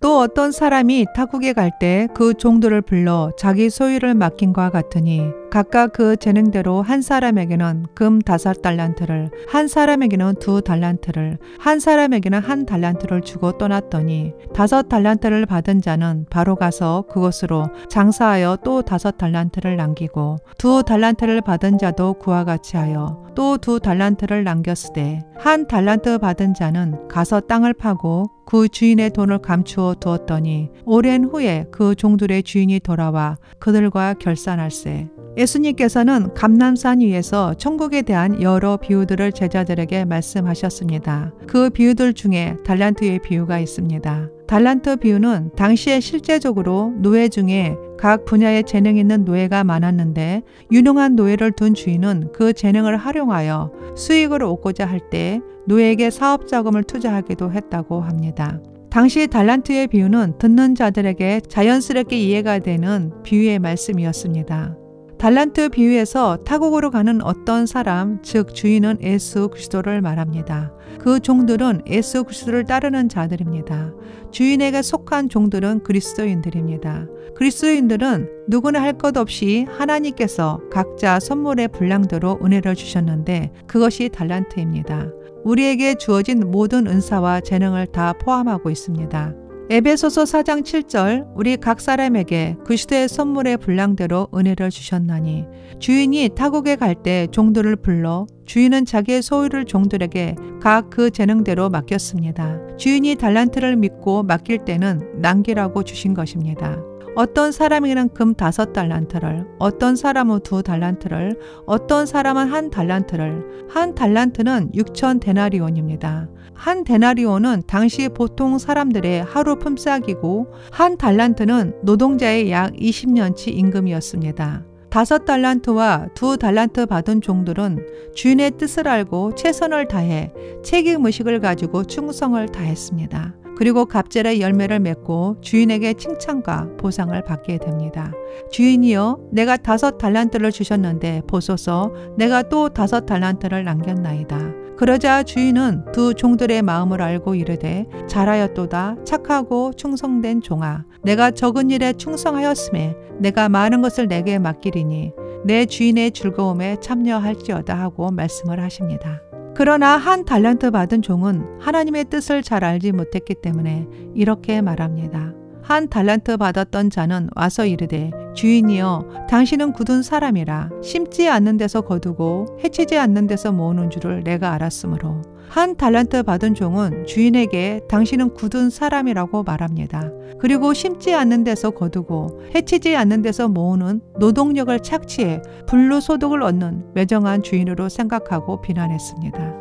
또 어떤 사람이 타국에 갈 때 그 종들을 불러 자기 소유를 맡긴과 같으니 각각 그 재능대로 한 사람에게는 금 5달란트를, 한 사람에게는 2달란트를, 한 사람에게는 1달란트를 주고 떠났더니 5달란트를 받은 자는 바로 가서 그곳으로 장사하여 또 5달란트를 남기고 2달란트를 받은 자도 그와 같이 하여 또 2달란트를 남겼으되 1달란트 받은 자는 가서 땅을 파고 그 주인의 돈을 감추어 두었더니 오랜 후에 그 종들의 주인이 돌아와 그들과 결산할세. 예수님께서는 감람산 위에서 천국에 대한 여러 비유들을 제자들에게 말씀하셨습니다. 그 비유들 중에 달란트의 비유가 있습니다. 달란트 비유는 당시에 실제적으로 노예 중에 각 분야에 재능 있는 노예가 많았는데 유능한 노예를 둔 주인은 그 재능을 활용하여 수익을 얻고자 할 때 노예에게 사업자금을 투자하기도 했다고 합니다. 당시 달란트의 비유는 듣는 자들에게 자연스럽게 이해가 되는 비유의 말씀이었습니다. 달란트 비유에서 타국으로 가는 어떤 사람, 즉 주인은 예수 그리스도를 말합니다. 그 종들은 예수 그리스도를 따르는 자들입니다. 주인에게 속한 종들은 그리스도인들입니다. 그리스도인들은 누구나 할 것 없이 하나님께서 각자 선물의 분량대로 은혜를 주셨는데 그것이 달란트입니다. 우리에게 주어진 모든 은사와 재능을 다 포함하고 있습니다. 에베소서 4장 7절 우리 각 사람에게 그리스도의 선물의 분량대로 은혜를 주셨나니 주인이 타국에 갈 때 종들을 불러 주인은 자기의 소유를 종들에게 각 그 재능대로 맡겼습니다. 주인이 달란트를 믿고 맡길 때는 남기라고 주신 것입니다. 어떤 사람에게는 금 5달란트를, 어떤 사람은 2달란트를, 어떤 사람은 1달란트를, 1달란트는 6,000데나리온입니다. 1데나리온은 당시 보통 사람들의 하루 품삯이고 1달란트는 노동자의 약 20년치 임금이었습니다. 5달란트와 2달란트 받은 종들은 주인의 뜻을 알고 최선을 다해 책임의식을 가지고 충성을 다했습니다. 그리고 갑절의 열매를 맺고 주인에게 칭찬과 보상을 받게 됩니다. 주인이여 내가 5달란트를 주셨는데 보소서 내가 또 5달란트를 남겼나이다. 그러자 주인은 두 종들의 마음을 알고 이르되 잘하였도다 착하고 충성된 종아 내가 적은 일에 충성하였음에 내가 많은 것을 내게 맡기리니 내 주인의 즐거움에 참여할지어다 하고 말씀을 하십니다. 그러나 1달란트 받은 종은 하나님의 뜻을 잘 알지 못했기 때문에 이렇게 말합니다. 1달란트 받았던 자는 와서 이르되 주인이여 당신은 굳은 사람이라 심지 않는 데서 거두고 해치지 않는 데서 모으는 줄을 내가 알았으므로 1달란트 받은 종은 주인에게 당신은 굳은 사람이라고 말합니다. 그리고 심지 않는 데서 거두고 해치지 않는 데서 모으는 노동력을 착취해 불로소득을 얻는 매정한 주인으로 생각하고 비난했습니다.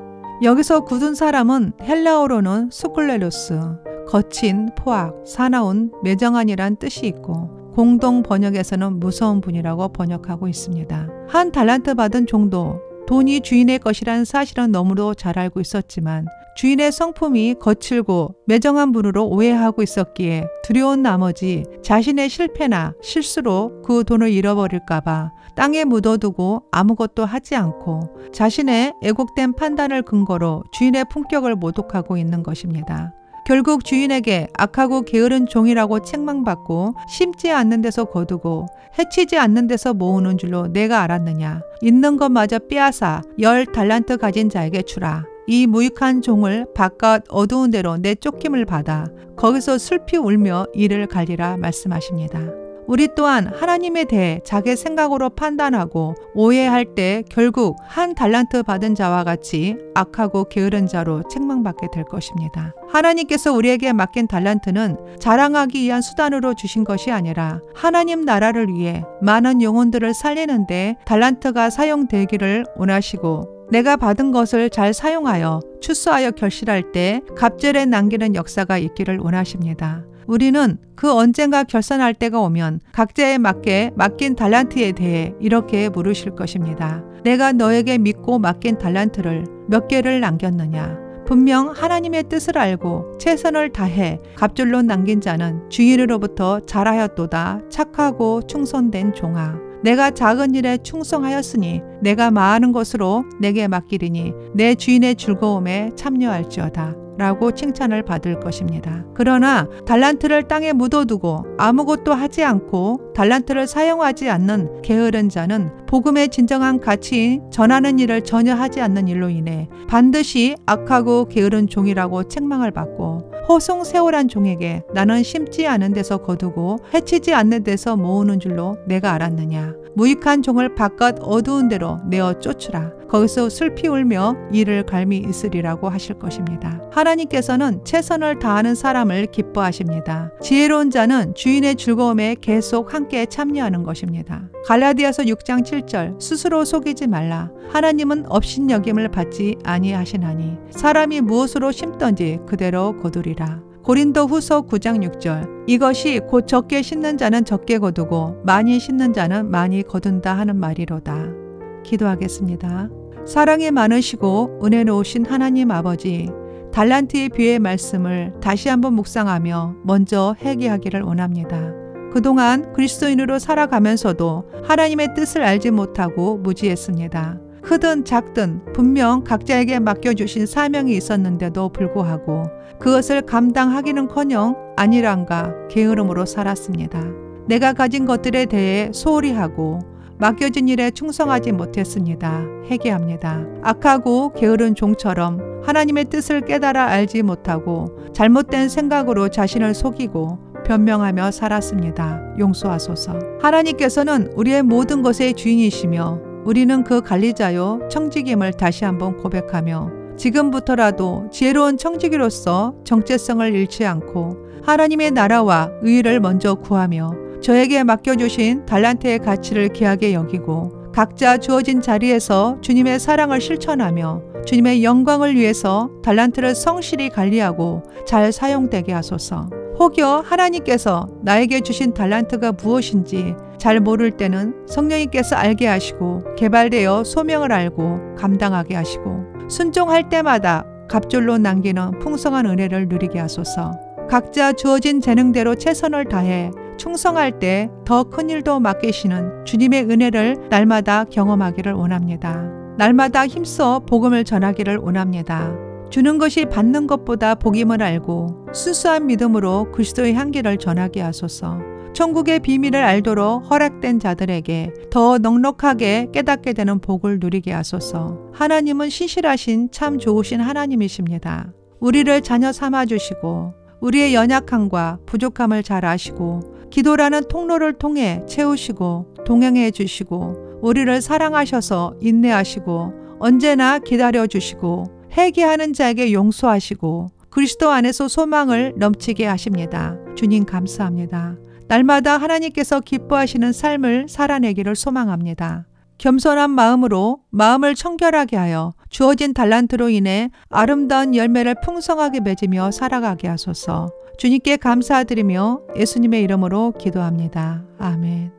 여기서 굳은 사람은 헬라어로는 스쿨레루스, 거친, 포악, 사나운, 매정한이란 뜻이 있고 공동 번역에서는 무서운 분이라고 번역하고 있습니다. 1달란트 받은 종도 돈이 주인의 것이란 사실은 너무도 잘 알고 있었지만 주인의 성품이 거칠고 매정한 분으로 오해하고 있었기에 두려운 나머지 자신의 실패나 실수로 그 돈을 잃어버릴까봐 땅에 묻어두고 아무것도 하지 않고 자신의 애곡된 판단을 근거로 주인의 품격을 모독하고 있는 것입니다. 결국 주인에게 악하고 게으른 종이라고 책망받고 심지 않는 데서 거두고 해치지 않는 데서 모으는 줄로 내가 알았느냐. 있는 것마저 빼앗아 10달란트 가진 자에게 주라. 이 무익한 종을 바깥 어두운 데로 내쫓김을 받아 거기서 슬피 울며 이를 갈리라 말씀하십니다. 우리 또한 하나님에 대해 자기 생각으로 판단하고 오해할 때 결국 1달란트 받은 자와 같이 악하고 게으른 자로 책망받게 될 것입니다. 하나님께서 우리에게 맡긴 달란트는 자랑하기 위한 수단으로 주신 것이 아니라 하나님 나라를 위해 많은 영혼들을 살리는데 달란트가 사용되기를 원하시고 내가 받은 것을 잘 사용하여 추수하여 결실할 때 갑절에 남기는 역사가 있기를 원하십니다. 우리는 그 언젠가 결산할 때가 오면 각자에 맞게 맡긴 달란트에 대해 이렇게 물으실 것입니다. 내가 너에게 믿고 맡긴 달란트를 몇 개를 남겼느냐? 분명 하나님의 뜻을 알고 최선을 다해 갑절로 남긴 자는 주인으로부터 잘하였도다 착하고 충성된 종아. 내가 작은 일에 충성하였으니 내가 많은 것으로 내게 맡기리니 내 주인의 즐거움에 참여할지어다. 라고 칭찬을 받을 것입니다. 그러나 달란트를 땅에 묻어두고 아무것도 하지 않고 달란트를 사용하지 않는 게으른 자는 복음의 진정한 가치인 전하는 일을 전혀 하지 않는 일로 인해 반드시 악하고 게으른 종이라고 책망을 받고 허송세월한 종에게 나는 심지 않은 데서 거두고 해치지 않는 데서 모으는 줄로 내가 알았느냐. 무익한 종을 바깥 어두운 데로 내어 쫓으라. 거기서 슬피 울며 이를 갈미 있으리라고 하실 것입니다. 하나님께서는 최선을 다하는 사람을 기뻐하십니다. 지혜로운 자는 주인의 즐거움에 계속 함께 참여하는 것입니다. 갈라디아서 6장 7절 스스로 속이지 말라. 하나님은 업신여김을 받지 아니하시나니 사람이 무엇으로 심든지 그대로 거두리라. 고린도 후서 9장 6절 이것이 곧 적게 심는 자는 적게 거두고 많이 심는 자는 많이 거둔다 하는 말이로다. 기도하겠습니다. 사랑이 많으시고 은혜로우신 하나님 아버지, 달란트의 비유의 말씀을 다시 한번 묵상하며 먼저 회개하기를 원합니다. 그동안 그리스도인으로 살아가면서도 하나님의 뜻을 알지 못하고 무지했습니다. 크든 작든 분명 각자에게 맡겨주신 사명이 있었는데도 불구하고 그것을 감당하기는커녕 안일함과 게으름으로 살았습니다. 내가 가진 것들에 대해 소홀히 하고 맡겨진 일에 충성하지 못했습니다. 회개합니다. 악하고 게으른 종처럼 하나님의 뜻을 깨달아 알지 못하고 잘못된 생각으로 자신을 속이고 변명하며 살았습니다. 용서하소서. 하나님께서는 우리의 모든 것의 주인이시며 우리는 그 관리자요 청지기임을 다시 한번 고백하며 지금부터라도 지혜로운 청지기로서 정체성을 잃지 않고 하나님의 나라와 의의를 먼저 구하며 저에게 맡겨주신 달란트의 가치를 귀하게 여기고 각자 주어진 자리에서 주님의 사랑을 실천하며 주님의 영광을 위해서 달란트를 성실히 관리하고 잘 사용되게 하소서. 혹여 하나님께서 나에게 주신 달란트가 무엇인지 잘 모를 때는 성령님께서 알게 하시고 개발되어 소명을 알고 감당하게 하시고 순종할 때마다 갑절로 남기는 풍성한 은혜를 누리게 하소서. 각자 주어진 재능대로 최선을 다해 충성할 때 더 큰 일도 맡기시는 주님의 은혜를 날마다 경험하기를 원합니다. 날마다 힘써 복음을 전하기를 원합니다. 주는 것이 받는 것보다 복임을 알고 순수한 믿음으로 그리스도의 향기를 전하게 하소서. 천국의 비밀을 알도록 허락된 자들에게 더 넉넉하게 깨닫게 되는 복을 누리게 하소서. 하나님은 신실하신 참 좋으신 하나님이십니다. 우리를 자녀 삼아주시고 우리의 연약함과 부족함을 잘 아시고 기도라는 통로를 통해 채우시고 동행해 주시고 우리를 사랑하셔서 인내하시고 언제나 기다려 주시고 회개하는 자에게 용서하시고 그리스도 안에서 소망을 넘치게 하십니다. 주님 감사합니다. 날마다 하나님께서 기뻐하시는 삶을 살아내기를 소망합니다. 겸손한 마음으로 마음을 청결하게 하여 주어진 달란트로 인해 아름다운 열매를 풍성하게 맺으며 살아가게 하소서. 주님께 감사드리며 예수님의 이름으로 기도합니다. 아멘.